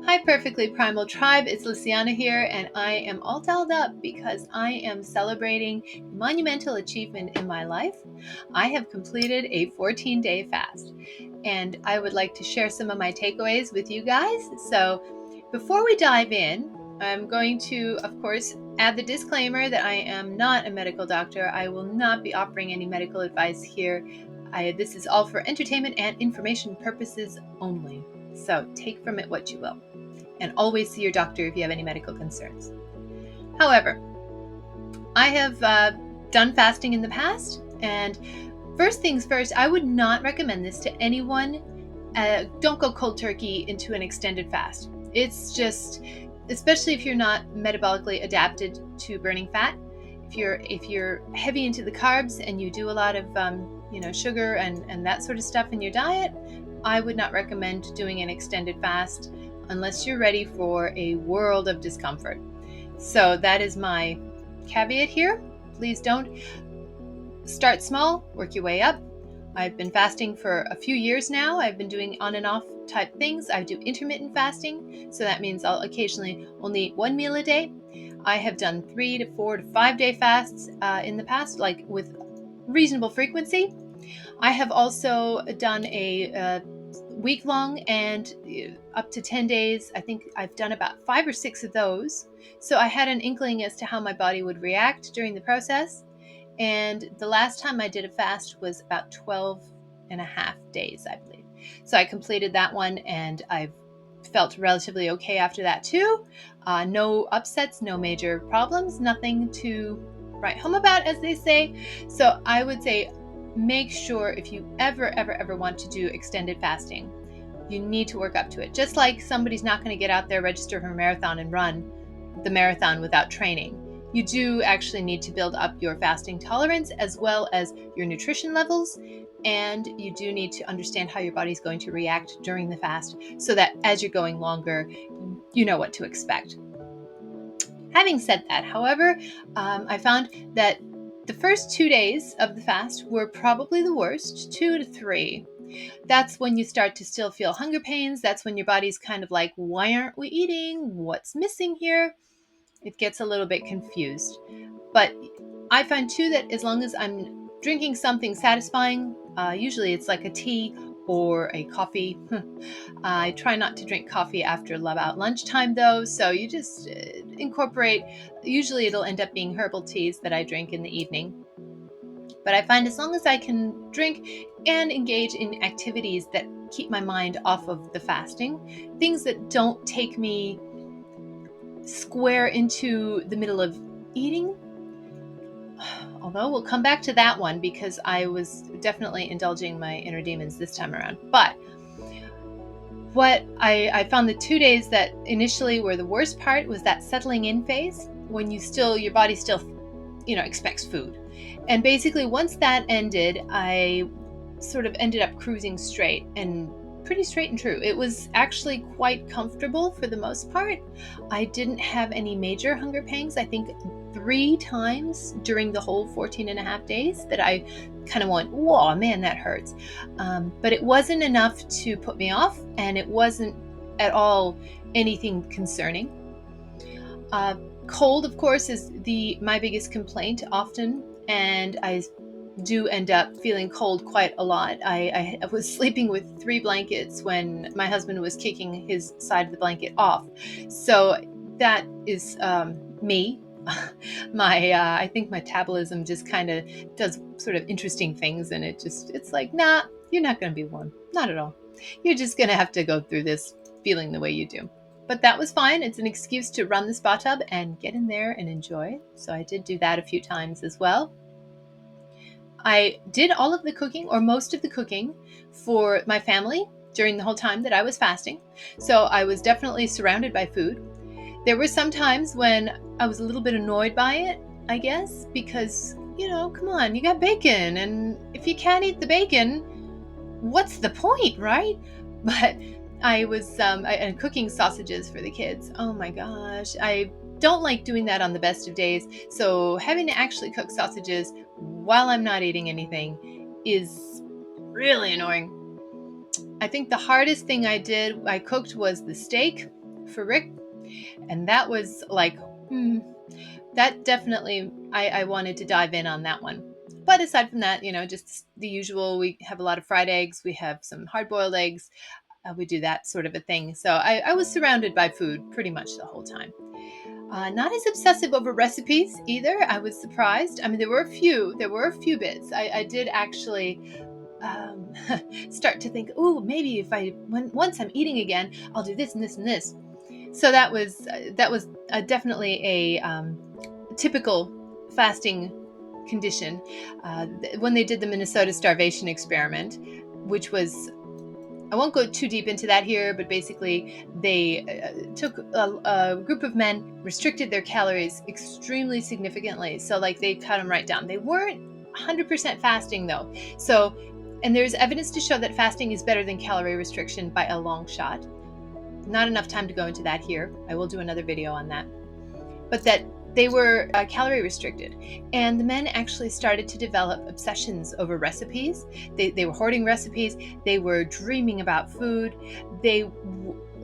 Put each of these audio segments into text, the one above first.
Hi, Perfectly Primal Tribe. It's Luciana here, and I am all dolled up because I am celebrating a monumental achievement in my life. I have completed a 14-day fast, and I would like to share some of my takeaways with you guys. So, before we dive in, I'm going to, of course, add the disclaimer that I am not a medical doctor. I will not be offering any medical advice here. This is all for entertainment and information purposes only. So take from it what you will. And always see your doctor if you have any medical concerns. However, I have done fasting in the past, and first things first, I would not recommend this to anyone. Don't go cold turkey into an extended fast. It's just, especially if you're not metabolically adapted to burning fat. If you're heavy into the carbs and you do a lot of sugar and that sort of stuff in your diet, I would not recommend doing an extended fast unless you're ready for a world of discomfort. So that is my caveat here. Please don't start small, work your way up. I've been fasting for a few years now. I've been doing on and off type things. I do intermittent fasting, so that means I'll occasionally only eat one meal a day. I have done 3 to 4 to 5 day fasts in the past, like with reasonable frequency. I have also done a week-long and up to 10 days. I think I've done about 5 or 6 of those. So I had an inkling as to how my body would react during the process. And the last time I did a fast was about 12 and a half days, I believe. So I completed that one, and I've felt relatively okay after that too. No upsets, no major problems, nothing to write home about, as they say. So I would say make sure if you ever want to do extended fasting, you need to work up to it. Just like somebody's not going to get out there, register for a marathon and run the marathon without training. You do actually need to build up your fasting tolerance as well as your nutrition levels, and you do need to understand how your body's going to react during the fast so that as you're going longer, you know what to expect. Having said that, however, I found that the first 2 days of the fast were probably the worst, 2 to 3. That's when you start to still feel hunger pains. That's when your body's kind of like, why aren't we eating? What's missing here? It gets a little bit confused. But I find too that as long as I'm drinking something satisfying, usually it's like a tea or a coffee. I try not to drink coffee after about lunchtime though, so you just incorporate, usually it'll end up being herbal teas that I drink in the evening. But I find as long as I can drink and engage in activities that keep my mind off of the fasting, things that don't take me square into the middle of eating, although we'll come back to that one because I was definitely indulging my inner demons this time around. But what I found the 2 days that initially were the worst part was that settling in phase when your body still, expects food. And basically once that ended, I sort of ended up cruising straight and pretty straight and true. It was actually quite comfortable for the most part. I didn't have any major hunger pangs. I think 3 times during the whole 14 and a half days that I kind of went, whoa, man, that hurts. But it wasn't enough to put me off, and it wasn't at all anything concerning. Cold, of course, is my biggest complaint often, and I do end up feeling cold quite a lot. I was sleeping with 3 blankets when my husband was kicking his side of the blanket off. So that is me. I think metabolism just kind of does sort of interesting things, and it's like, nah, you're not going to be warm. Not at all. You're just going to have to go through this feeling the way you do. But that was fine. It's an excuse to run the spa tub and get in there and enjoy. So I did do that a few times as well. I did all of the cooking, or most of the cooking, for my family during the whole time that I was fasting. So I was definitely surrounded by food. There were some times when I was a little bit annoyed by it, I guess, because, come on, you got bacon, and if you can't eat the bacon, what's the point, right? But I was cooking sausages for the kids. Oh my gosh, I don't like doing that on the best of days. So having to actually cook sausages while I'm not eating anything is really annoying. I think the hardest thing I cooked was the steak. for Rick. And that was like, that definitely, I wanted to dive in on that one. But aside from that, just the usual, we have a lot of fried eggs, we have some hard-boiled eggs, we do that sort of a thing. So I was surrounded by food pretty much the whole time. Not as obsessive over recipes either. I was surprised. I mean, there were a few bits. I did actually um, start to think, oh, maybe if once I'm eating again, I'll do this and this and this. So that was definitely a typical fasting condition when they did the Minnesota starvation experiment, which was, I won't go too deep into that here, but basically they took a group of men, restricted their calories extremely significantly. So like they cut them right down. They weren't 100% fasting though. So, and there's evidence to show that fasting is better than calorie restriction by a long shot. Not enough time to go into that here. I will do another video on that. But that they were calorie restricted. And the men actually started to develop obsessions over recipes. They were hoarding recipes. They were dreaming about food. They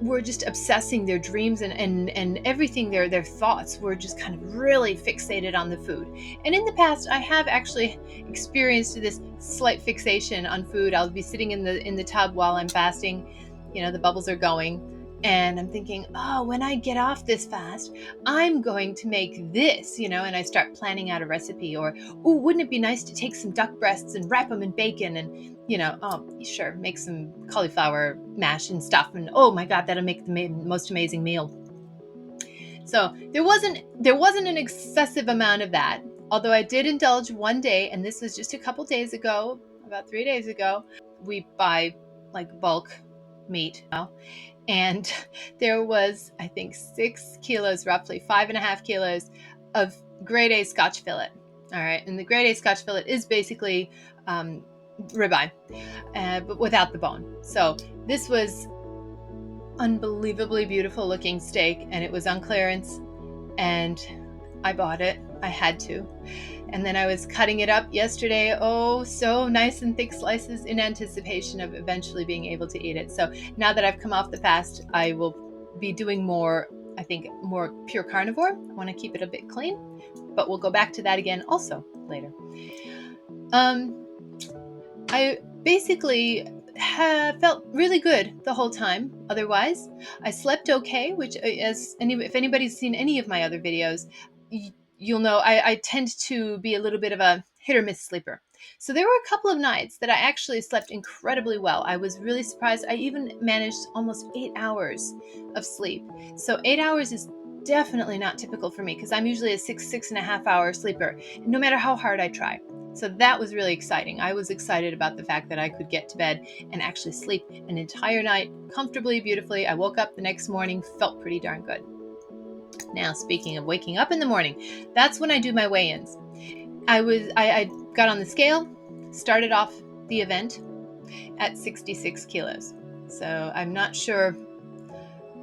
were just obsessing their dreams and everything. Their thoughts were just kind of really fixated on the food. And in the past, I have actually experienced this slight fixation on food. I'll be sitting in the tub while I'm fasting. The bubbles are going. And I'm thinking, oh, when I get off this fast, I'm going to make this, and I start planning out a recipe. Or, oh, wouldn't it be nice to take some duck breasts and wrap them in bacon and, sure, make some cauliflower mash and stuff. And oh my God, that'll make the most amazing meal. So there wasn't an excessive amount of that. Although I did indulge one day, and this was just a couple days ago, about 3 days ago. We buy like bulk meat now. And there was, I think, 6 kilos, roughly 5.5 kilos of grade A Scotch fillet. All right. And the grade A Scotch fillet is basically ribeye, but without the bone. So this was unbelievably beautiful looking steak, and it was on clearance, and I bought it. I had to. And then I was cutting it up yesterday, oh, so nice and thick slices, in anticipation of eventually being able to eat it. So now that I've come off the fast, I will be doing more, I think, more pure carnivore. I want to keep it a bit clean, but we'll go back to that again also later. I basically felt really good the whole time. Otherwise, I slept okay, which if anybody's seen any of my other videos, you'll know I tend to be a little bit of a hit or miss sleeper. So there were a couple of nights that I actually slept incredibly well. I was really surprised. I even managed almost 8 hours of sleep. So 8 hours is definitely not typical for me because I'm usually a 6.5 hour sleeper, no matter how hard I try. So that was really exciting. I was excited about the fact that I could get to bed and actually sleep an entire night comfortably, beautifully. I woke up the next morning, felt pretty darn good. Now, speaking of waking up in the morning, that's when I do my weigh-ins. I got on the scale, started off the event at 66 kilos. So I'm not sure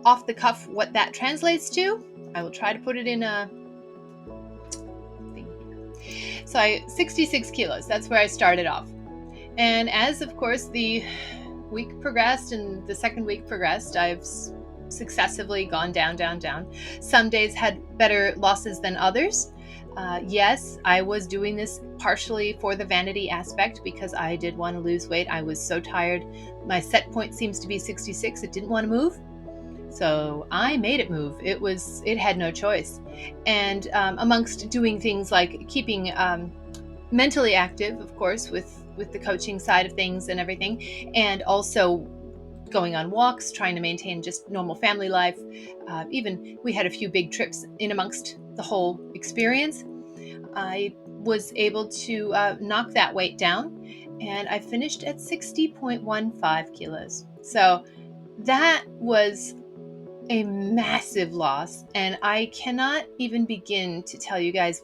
off the cuff what that translates to. I will try to put it in a thing. So 66 kilos, that's where I started off. And as, of course, the week progressed and the second week progressed, I've successively gone down, down, down. Some days had better losses than others. Yes, I was doing this partially for the vanity aspect because I did want to lose weight. I was so tired. My set point seems to be 66. It didn't want to move. So I made it move. It had no choice. And amongst doing things like keeping mentally active, of course, with the coaching side of things and everything, and also going on walks, trying to maintain just normal family life. Even we had a few big trips in amongst the whole experience. I was able to knock that weight down, and I finished at 60.15 kilos. So that was a massive loss, and I cannot even begin to tell you guys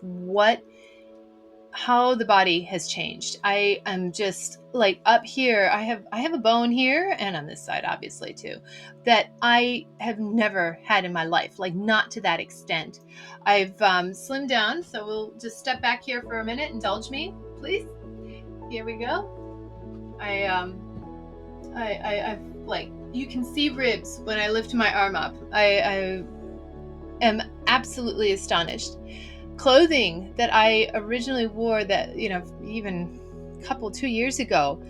how the body has changed. I am just like up here. I have a bone here, and on this side, obviously too, that I have never had in my life. Like not to that extent. I've slimmed down, so we'll just step back here for a minute. Indulge me, please. Here we go. I've like you can see ribs when I lift my arm up. I am absolutely astonished. Clothing that I originally wore that, even a couple 2 years ago,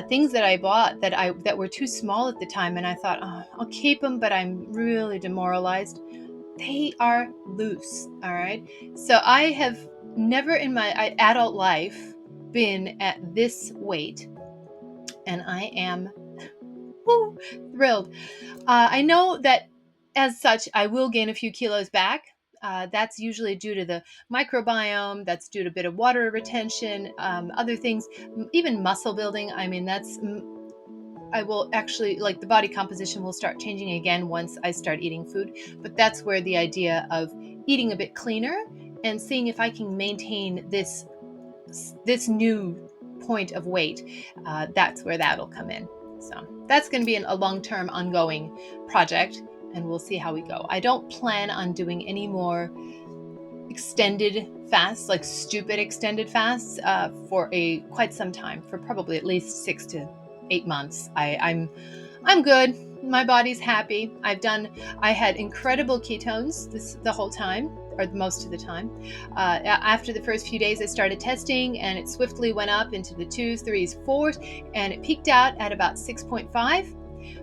things that I bought that were too small at the time, and I thought, oh, I'll keep them, but I'm really demoralized. They are loose. All right. So I have never in my adult life been at this weight, and I am thrilled. I know that as such, I will gain a few kilos back. That's usually due to the microbiome. That's due to a bit of water retention, other things, even muscle building. I mean, I will actually, like, the body composition will start changing again once I start eating food. But that's where the idea of eating a bit cleaner and seeing if I can maintain this new point of weight, that's where that'll come in. So that's going to be a long-term ongoing project, and we'll see how we go. I don't plan on doing any more extended fasts, like stupid extended fasts, for quite some time, for probably at least 6 to 8 months. I'm good. My body's happy. I had incredible ketones the whole time, or most of the time. After the first few days, I started testing, and it swiftly went up into the 2s, 3s, 4s, and it peaked out at about 6.5,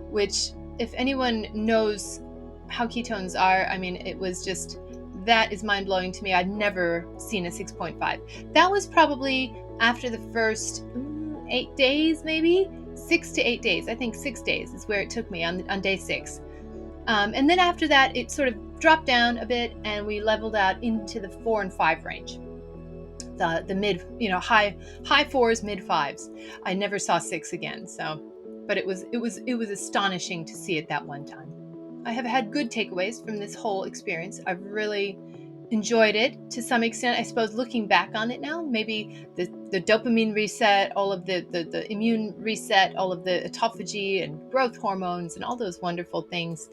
which, if anyone knows how ketones are, I mean, that is mind blowing to me. I'd never seen a 6.5. That was probably after the first 8 days, maybe 6 to 8 days. I think 6 days is where it took me on day 6. And then after that, it sort of dropped down a bit, and we leveled out into the 4 and 5 range. The mid, high 4s, mid 5s. I never saw 6 again. So, but it was astonishing to see it that one time. I have had good takeaways from this whole experience. I've really enjoyed it to some extent. I suppose, looking back on it now, maybe the dopamine reset, all of the immune reset, all of the autophagy and growth hormones and all those wonderful things.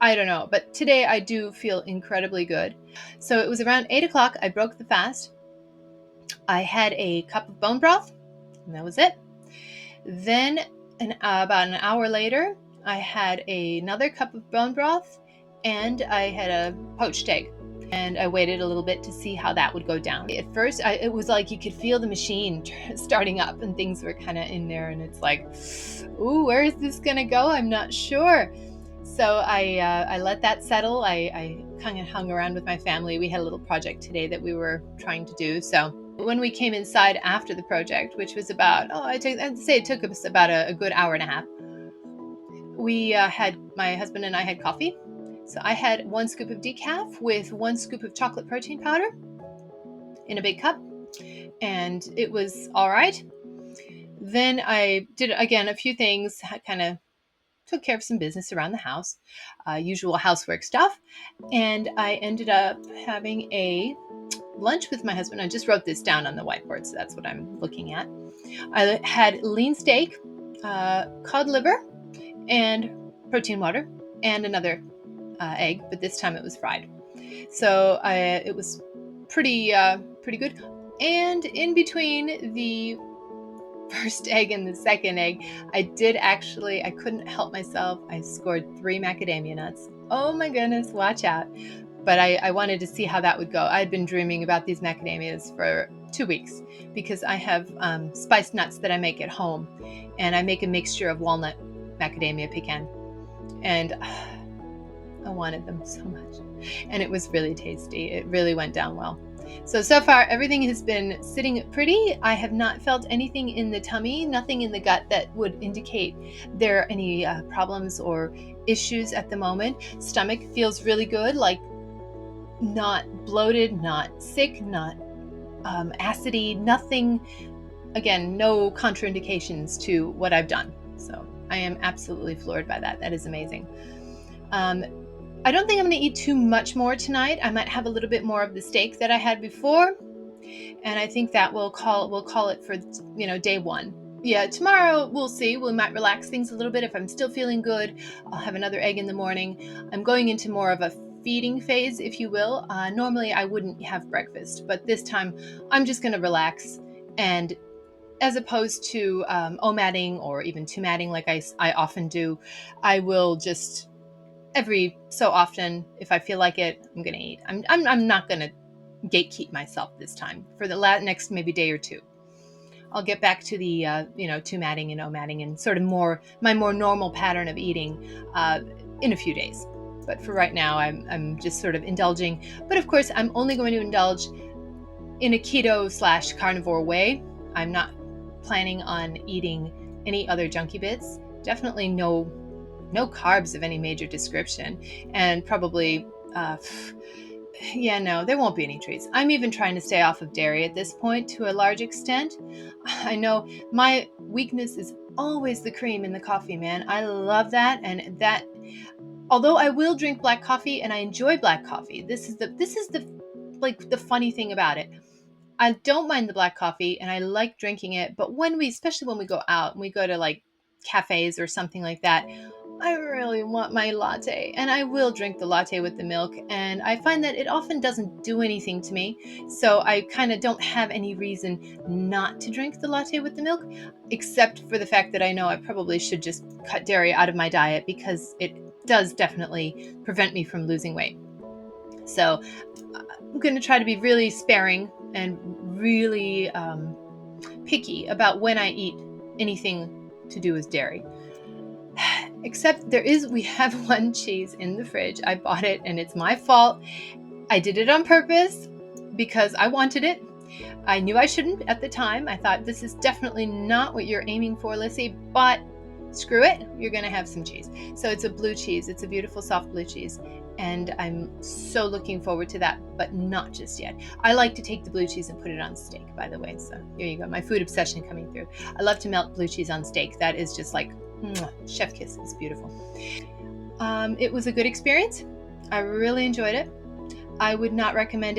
I don't know, but today I do feel incredibly good. So it was around 8 o'clock. I broke the fast. I had a cup of bone broth, and that was it. Then, about an hour later, I had another cup of bone broth, and I had a poached egg. And I waited a little bit to see how that would go down. At first, it was like you could feel the machine starting up, and things were kind of in there, and it's like, ooh, where is this going to go? I'm not sure. So I let that settle. I kind of hung around with my family. We had a little project today that we were trying to do. So when we came inside after the project, which was about, I'd say it took us about a good hour and a half, my husband and I had coffee. So I had 1 scoop of decaf with 1 scoop of chocolate protein powder in a big cup, and it was all right. Then I did, again, a few things, kind of took care of some business around the house, usual housework stuff, and I ended up having a lunch with my husband. I just wrote this down on the whiteboard, so that's what I'm looking at. I had lean steak, cod liver, and protein water, and another egg, but this time it was fried. So it was pretty good. And in between the first egg and the second egg, I couldn't help myself. I scored 3 macadamia nuts. Oh my goodness, watch out. But I wanted to see how that would go. I'd been dreaming about these macadamias for 2 weeks, because I have spiced nuts that I make at home, and I make a mixture of walnut, macadamia, pecan, and I wanted them so much, and it was really tasty. It really went down well. So far, everything has been sitting pretty. I have not felt anything in the tummy, nothing in the gut that would indicate there are any problems or issues at the moment. Stomach feels really good, like not bloated, not sick, not acidy, nothing. Again, no contraindications to what I've done. So I am absolutely floored by that. That is amazing. I don't think I'm going to eat too much more tonight. I might have a little bit more of the steak that I had before, and I think that we'll call it for day 1. Yeah, tomorrow we'll see. We might relax things a little bit. If I'm still feeling good, I'll have another egg in the morning. I'm going into more of a feeding phase, if you will. Normally I wouldn't have breakfast, but this time I'm just going to relax and as opposed to OMADing or even TOMADing like I often do. I will just every so often, if I feel like it, I'm going to eat. I'm not going to gatekeep myself this time for the next maybe day or two. I'll get back to the TOMADing and OMADing and sort of my more normal pattern of eating in a few days. But for right now, I'm just sort of indulging. But of course, I'm only going to indulge in a keto/carnivore way. I'm not planning on eating any other junky bits. Definitely no carbs of any major description, and probably no, there won't be any treats. I'm even trying to stay off of dairy at this point to a large extent. I know my weakness is always the cream in the coffee, man. I love that, and that although I will drink black coffee and I enjoy black coffee, this is the like the funny thing about it. I don't mind the black coffee and I like drinking it, but especially when we go out and we go to like cafes or something like that, I really want my latte, and I will drink the latte with the milk, and I find that it often doesn't do anything to me, so I kind of don't have any reason not to drink the latte with the milk, except for the fact that I know I probably should just cut dairy out of my diet because it does definitely prevent me from losing weight. So I'm going to try to be really sparing and really picky about when I eat anything to do with dairy. Except we have one cheese in the fridge. I bought it and it's my fault. I did it on purpose because I wanted it. I knew I shouldn't at the time. I thought this is definitely not what you're aiming for, Lissy, but screw it. You're going to have some cheese. So it's a blue cheese. It's a beautiful soft blue cheese. And I'm so looking forward to that, but not just yet. I like to take the blue cheese and put it on steak, by the way. So here you go. My food obsession coming through. I love to melt blue cheese on steak. That is just like chef kiss. It's beautiful. It was a good experience. I really enjoyed it. I would not recommend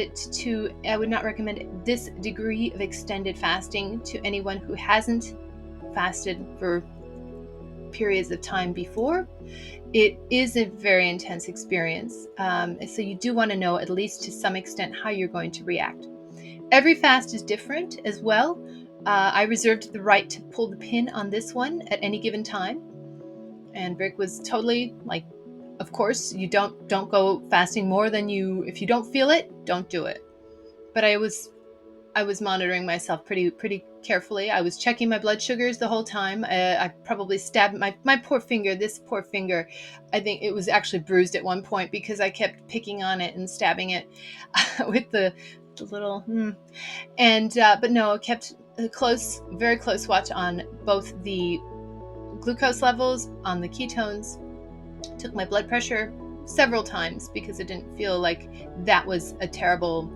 this degree of extended fasting to anyone who hasn't fasted for periods of time before. It is a very intense experience. So you do want to know, at least to some extent, how you're going to react. Every fast is different as well. I reserved the right to pull the pin on this one at any given time. And Rick was totally like, of course, you don't go fasting more than if you don't feel it, don't do it. But I was monitoring myself pretty carefully. I was checking my blood sugars the whole time. I probably stabbed my poor finger. This poor finger, I think it was actually bruised at one point because I kept picking on it and stabbing it with the little. And but no, I kept a very close watch on both the glucose levels, on the ketones. Took my blood pressure several times because it didn't feel like that was a terrible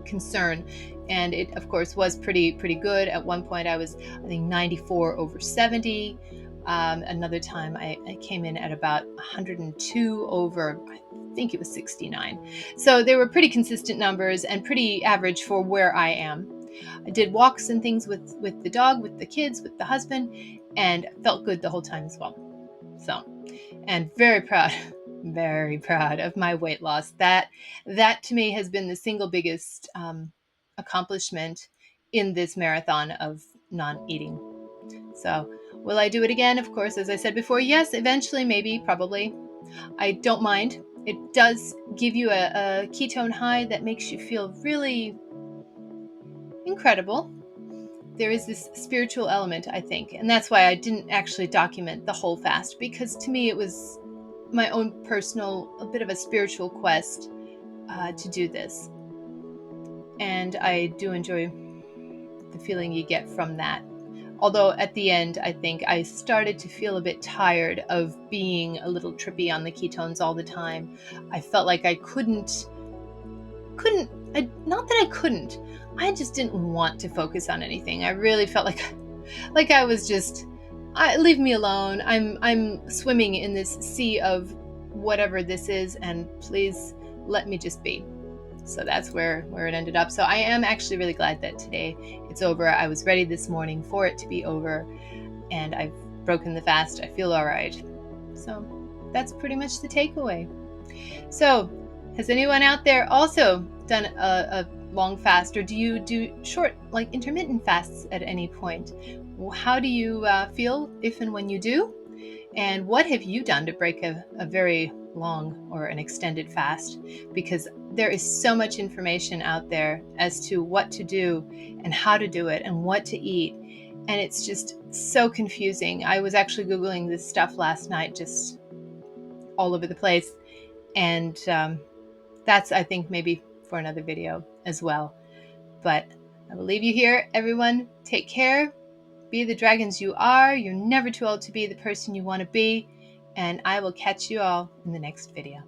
concern, and it of course was pretty good. At one point I was, I think, 94/70. Another time I came in at about 102/, I think it was 69. So they were pretty consistent numbers and pretty average for where I am. I did walks and things with the dog, with the kids, with the husband, and felt good the whole time as well. So, and very proud of my weight loss. That to me has been the single biggest accomplishment in this marathon of non-eating. So will I do it again? Of course, as I said before, yes, eventually, maybe, probably. I don't mind. It does give you a ketone high that makes you feel really incredible. There is this spiritual element, I think, and that's why I didn't actually document the whole fast, because to me it was my own personal, a bit of a spiritual quest to do this. And I do enjoy the feeling you get from that. Although at the end, I think I started to feel a bit tired of being a little trippy on the ketones all the time. I felt like I not that I couldn't, I just didn't want to focus on anything. I really felt like I was just, leave me alone. I'm swimming in this sea of whatever this is, and please let me just be. So that's where it ended up. So I am actually really glad that today it's over. I was ready this morning for it to be over, and I've broken the fast. I feel all right. So that's pretty much the takeaway. So has anyone out there also done a long fast, or do you do short, like intermittent fasts at any point? How do you feel if and when you do? And what have you done to break a very long or an extended fast? Because there is so much information out there as to what to do and how to do it and what to eat. And it's just so confusing. I was actually Googling this stuff last night, just all over the place. And that's, I think, maybe for another video as well. But I will leave you here, everyone. Take care. Be the dragons you are. You're never too old to be the person you want to be. And I will catch you all in the next video.